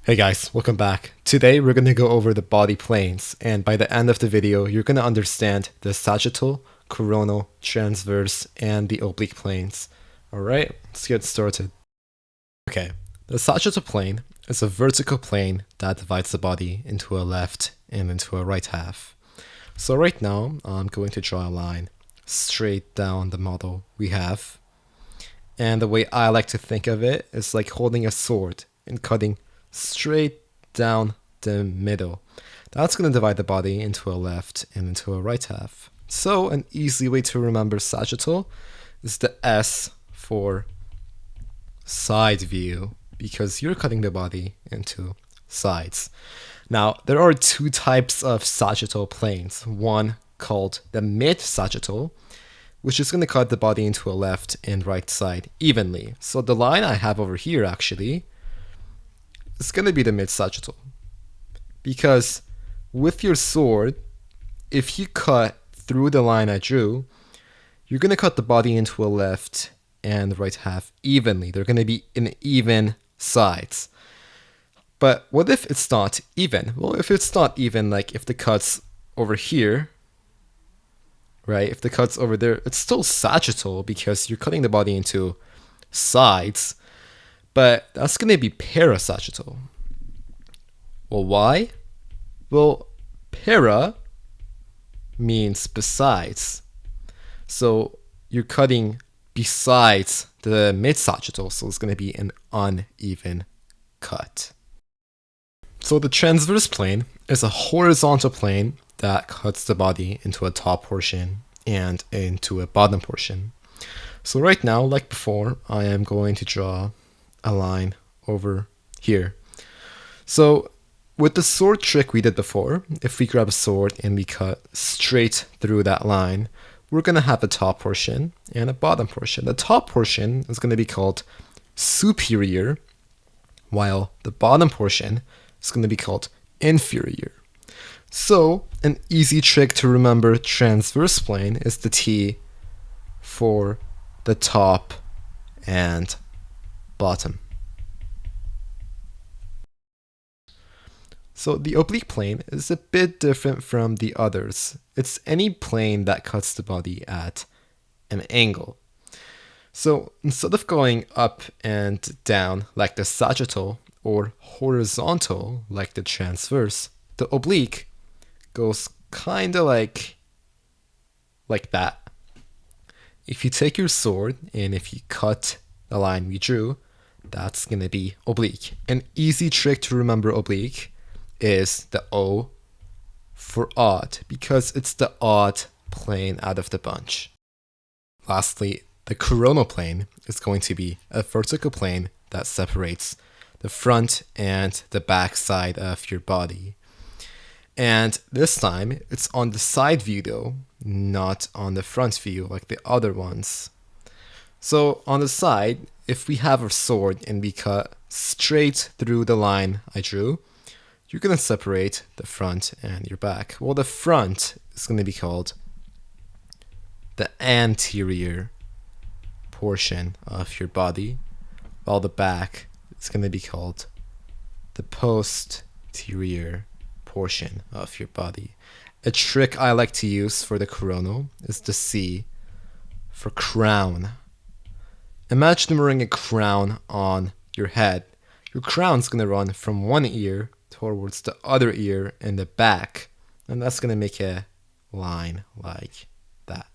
Hey guys, welcome back. Today we're going to go over the body planes, and by the end of the video you're going to understand the sagittal, coronal, transverse, and the oblique planes. Alright, let's get started. Okay, the sagittal plane is a vertical plane that divides the body into a left and into a right half. So right now I'm going to draw a line straight down the model we have. And the way I like to think of it is like holding a sword and cutting straight down the middle. That's going to divide the body into a left and into a right half. So an easy way to remember sagittal is the S for side view, because you're cutting the body into sides. Now, there are two types of sagittal planes. One called the Mid-Sagittal, which is going to cut the body into a left and right side evenly. So the line I have over here actually is going to be the Mid-Sagittal. Because with your sword, if you cut through the line I drew, you're going to cut the body into a left and right half evenly. They're going to be in even sides. But what if it's not even? Well, if it's not even, like if the cut's over here, right? If the cut's over there, it's still sagittal because you're cutting the body into sides, but that's going to be para-sagittal. Well, why? Well, para means besides. So you're cutting besides the mid-sagittal, so it's going to be an uneven cut. So the transverse plane is a horizontal plane that cuts the body into a top portion and into a bottom portion. So right now, like before, I am going to draw a line over here. So with the sword trick we did before, if we grab a sword and we cut straight through that line, we're going to have a top portion and a bottom portion. The top portion is going to be called superior, while the bottom portion is going to be called inferior. So an easy trick to remember transverse plane is the T for the top and bottom. So the oblique plane is a bit different from the others. It's any plane that cuts the body at an angle. So instead of going up and down like the sagittal or horizontal like the transverse, the oblique goes kind of like that. If you take your sword and if you cut the line we drew, that's going to be oblique. An easy trick to remember oblique is the O for odd, because it's the odd plane out of the bunch. Lastly, the coronal plane is going to be a vertical plane that separates the front and the back side of your body. And this time, it's on the side view though, not on the front view like the other ones. So on the side, if we have a sword and we cut straight through the line I drew, you're going to separate the front and your back. Well, the front is going to be called the anterior portion of your body, while the back is going to be called the posterior portion of your body. A trick I like to use for the coronal is the C for crown. Imagine wearing a crown on your head. Your crown's going to run from one ear towards the other ear in the back, and that's going to make a line like that.